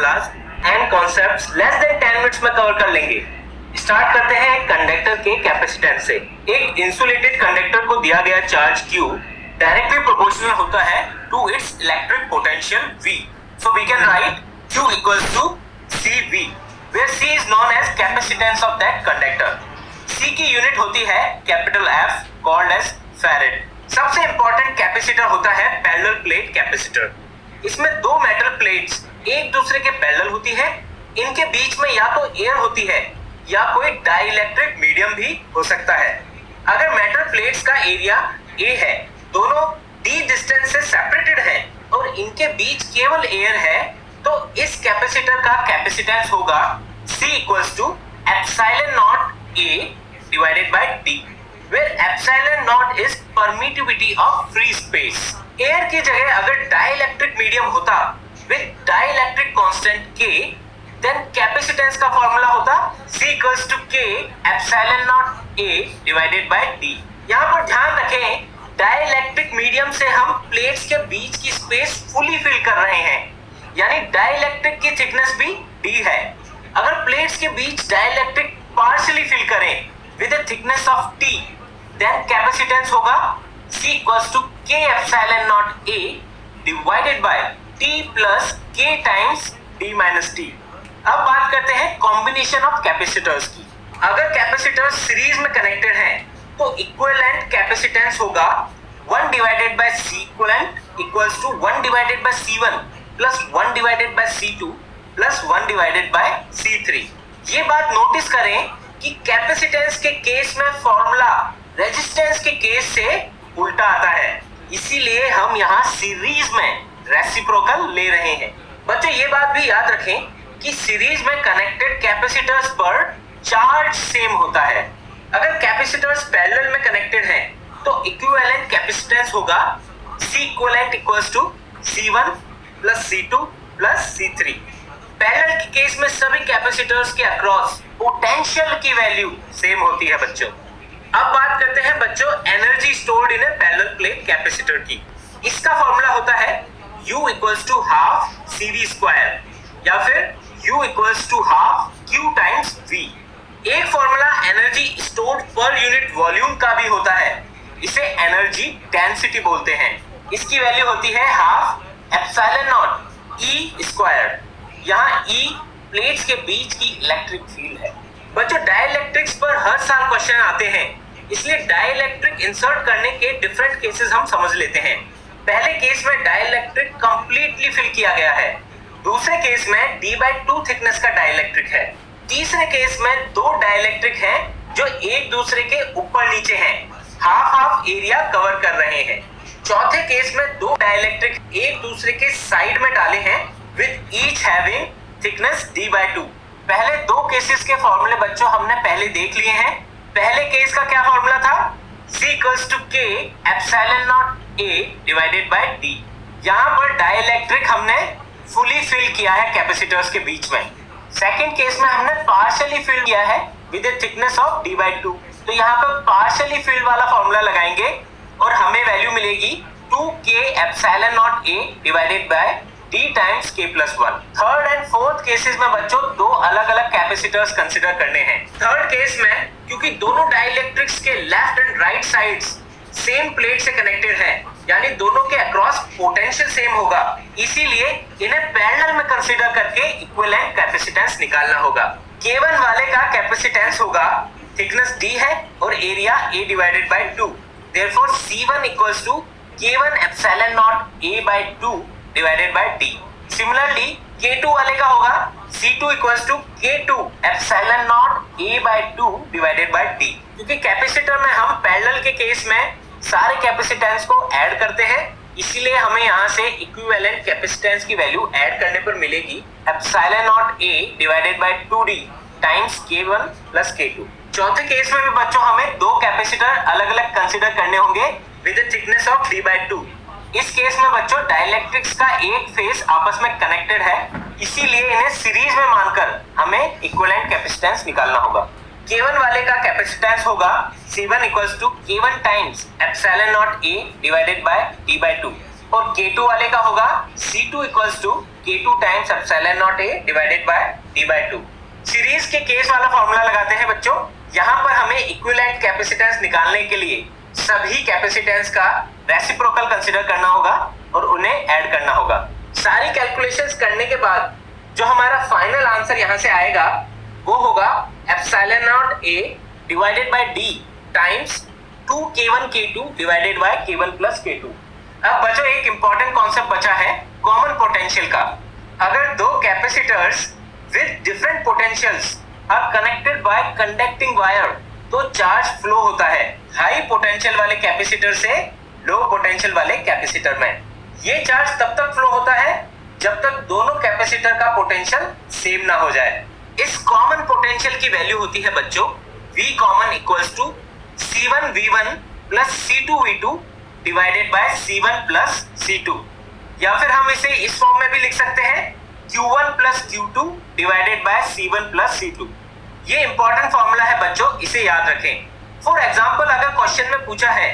Formulas and concepts less than 10 minutes में cover कर लेंगे। स्टार्ट करते हैं कंडक्टर के कैपेसिटेंस से। एक इंसुलेटेड कंडक्टर को दिया गया चार्ज Q डायरेक्टली प्रोपोर्शनल होता है to its electric potential V। So we can write Q equals to CV, where C is known as capacitance of that conductor. C की unit होती है capital F, called as farad। सबसे important capacitor होता है parallel plate capacitor. इसमें दो metal plates एक दूसरे के पैरेलल होती है। इनके बीच में या तो एयर होती है या कोई डाइइलेक्ट्रिक मीडियम भी हो सकता है। अगर मेटल प्लेट्स का एरिया A है, दोनों D डिस्टेंस से सेपरेटेड हैं और इनके बीच केवल एयर है, तो इस कैपेसिटर का कैपेसिटेंस होगा C equals to epsilon naught A divided by D, where epsilon naught is permittivity of free space। Air की जगह अगर डाइइलेक्ट्रिक मीडियम होता with dielectric constant K, then capacitance का फॉर्मूला होता C equals to K epsilon naught A divided by D। यहाँ पर ध्यान रखें, डाइइलेक्ट्रिक मीडियम से हम प्लेट्स के बीच की स्पेस फुली फिल कर रहे हैं, यानी डाइइलेक्ट्रिक की थिकनेस भी D है। अगर प्लेट्स के बीच डाइइलेक्ट्रिक पार्शियली फिल करें with a thickness of T, then capacitance होगा C equals to K epsilon naught A divided by T plus K times D minus T। अब बात करते हैं कॉम्बिनेशन ऑफ कैपेसिटर्स की। अगर कैपेसिटर्स सीरीज में connected हैं तो इक्विवेलेंट कैपेसिटेंस होगा 1 divided by C equivalent equals to 1 divided by C1 plus 1 divided by C2 plus 1 divided by C3। ये बात नोटिस करें कि कैपेसिटेंस के केस में फॉर्मूला रेजिस्टेंस के केस से उल्टा आता है, इसीलिए हम यहाँ सीरीज में रेसिप्रोकल ले रहे हैं। बच्चों ये बात भी याद रखें कि सीरीज में कनेक्टेड कैपेसिटर्स पर चार्ज सेम होता है। अगर कैपेसिटर्स पैरेलल में कनेक्टेड हैं तो इक्विवेलेंट कैपेसिटेंस होगा C equivalent equals to C1 plus C2 plus C3। Parallel के केस में सभी कैपेसिटर्स के अक्रॉस पोटेंशियल की वैल्यू सेम होती है बच्चों। अब बात करते हैं बच्चों energy stored in A parallel plate capacitor की। इसका फॉर्मूला होता है U equals to half CV square या फिर U equals to half Q times V। एक formula energy stored per unit volume का भी होता है, इसे एनर्जी डेंसिटी बोलते हैं। इसकी वैल्यू होती है half epsilon not E square. यहाँ E प्लेट्स के बीच की इलेक्ट्रिक फील्ड है। बच्चों डाइइलेक्ट्रिक्स पर हर साल क्वेश्चन आते हैं, इसलिए डाइइलेक्ट्रिक इंसर्ट करने के डिफरेंट केसेस हम समझ लेते हैं। पहले केस में डाइइलेक्ट्रिक कंप्लीटली फिल किया गया है, दूसरे केस में D/2 थिकनेस का डाइइलेक्ट्रिक है, तीसरे केस में दो डाइइलेक्ट्रिक हैं जो एक दूसरे के ऊपर नीचे हैं, हाफ हाफ एरिया कवर कर रहे हैं। चौथे केस में दो डाइइलेक्ट्रिक एक दूसरे के साइड में डाले हैं with each having thickness D/2। पहले दो केसेस के फॉर्मूले बच्चों हमने पहले देख लिए हैं। पहले केस का क्या फॉर्मूला था? C equals to K epsilon naught A divided by D। यहाँ पर डाइइलेक्ट्रिक हमने फुली फिल किया है कैपेसिटर्स के बीच में। सेकेंड केस में हमने पार्शियली फिल किया है with A thickness of D/2, तो यहाँ पर पार्शियली फिल वाला फॉर्मूला लगाएंगे और हमें वैल्यू मिलेगी 2K epsilon naught A divided by D times K plus 1। Third and fourth cases में बच्चों दो अलग अलग कैपेसिटर्स कंसिडर करने हैं। थर्ड केस में क्योंकि दोनों डाइइलेक्ट्रिक्स के left and right sides same plate से कनेक्टेड हैं, यानी दोनों के अक्रॉस पोटेंशियल सेम होगा, इसीलिए इन्हें पैरेलल में कंसीडर करके इक्विवेलेंट कैपेसिटेंस निकालना होगा। K1 वाले का कैपेसिटेंस होगा, थिकनेस D है और area A divided by 2, therefore C1 equals to K1 epsilon naught A/2 divided by D। Similarly K2 वाले का होगा C2 equals to K2 epsilon naught A/2 divided by D। क्योंकि capacitor में हम parallel के case में सारे कैपेसिटेंस को ऐड करते हैं, इसीलिए हमें यहाँ से इक्विवेलेंट कैपेसिटेंस की वैल्यू ऐड करने पर मिलेगी epsilon nought A divided by 2D times K1 plus K2। चौथे केस में भी बच्चों हमें दो कैपेसिटर अलग अलग कंसिडर करने होंगे with a thickness of D/2। इस केस में बच्चों डाइइलेक्ट्रिक्स का एक फेस आपस में कनेक्टेड है, इसीलिए इन्हें सीरीज में मानकर हमें इक्विवेलेंट कैपेसिटेंस निकालना होगा। K1 वाले का कैपेसिटेंस होगा C1 equals to K1 times epsilon naught A divided by D/2। और K2 वाले का होगा C2 equals to K2 times epsilon nought A divided by D/2। Series के केस वाला फॉर्मूला लगाते हैं बच्चों। यहाँ पर हमें इक्विवेलेंट कैपेसिटेंस निकालने के लिए सभी कैपेसिटेंस का रेसिप्रोकल कंसीडर करना होगा और उन्हें ऐड करना होगा। सारी कैलकुलेशंस करने के बाद जो हमारा फाइनल आंसर यहाँ से आएगा वो होगा epsilon nought A divided bye D times 2K1 K2 divided by K1 plus K2। अब बच्चों एक इंपॉर्टेंट कॉन्सेप्ट बचा है कॉमन पोटेंशियल का। अगर दो capacitors with different potentials are connected by conducting wire तो चार्ज फ्लो होता है हाई पोटेंशियल वाले कैपेसिटर से लो पोटेंशियल वाले कैपेसिटर में। ये चार्ज तब तक फ्लो होता है जब तक दोनों कैपेसिटर का पोटेंशियल सेम ना हो जाए। इस कॉमन पोटेंशियल की वैल्यू होती है बच्चों V common equals to C1 V1 plus C2 V2 divided by C1 plus C2, या फिर हम इसे इस फॉर्म में भी लिख सकते हैं Q1 plus Q2 divided by C1 plus C2। ये इंपॉर्टेंट फॉर्मूला है बच्चों, इसे याद रखें। फॉर एग्जांपल अगर क्वेश्चन में पूछा है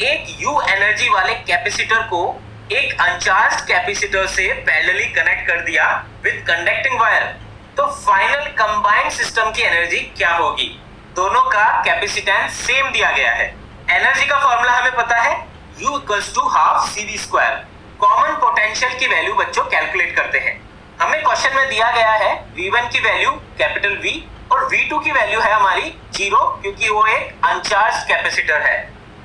एक U एनर्जी वाले कैपेसिटर को एक अनचार्ज्ड कैपेसिटर से पैरेलली कनेक्ट कर दिया विद कंडक्टिंग वायर, तो फाइनल कंबाइंड सिस्टम की एनर्जी क्या होगी। दोनों का कैपेसिटेंस सेम दिया गया है। एनर्जी का फॉर्मूला हमें पता है U equals to half CV square. Common potential की वैल्यू बच्चों कैलकुलेट करते हैं। हमें क्वेश्चन में दिया गया है V1 की वैल्यू कैपिटल V और V2 की वैल्यू है हमारी 0 क्योंकि वो एक अनचार्ज्ड कैपेसिटर है।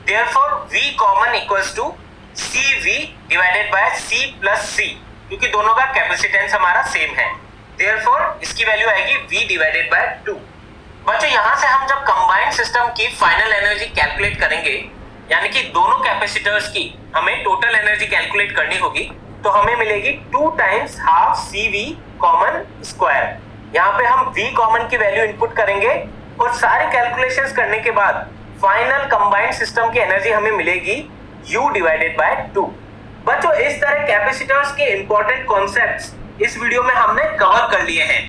Therefore V common equals to CV divided by C plus C क्योंकि दोनों का कैपेसिटेंस हमारा सेम है। देयरफॉर इसकी वैल्यू आएगी V डिवाइडेड बाय 2। बच्चों यहाँ से हम जब कंबाइंड सिस्टम की फाइनल एनर्जी कैलकुलेट करेंगे यानी कि दोनों कैपेसिटर्स की हमें टोटल एनर्जी कैलकुलेट करनी होगी तो हमें मिलेगी 2 times half CV common square. यहाँ पे हम V कॉमन की वैल्यू इनपुट करेंगे और सारे कैलकुलेशंस करने के बाद फाइनल कंबाइंड सिस्टम की एनर्जी हमें मिलेगी U डिवाइडेड बाय 2। बच्चों इस तरह कैपेसिटर्स के इंपॉर्टेंट कॉन्सेप्ट्स इस वीडियो में हमने कवर कर लिए हैं।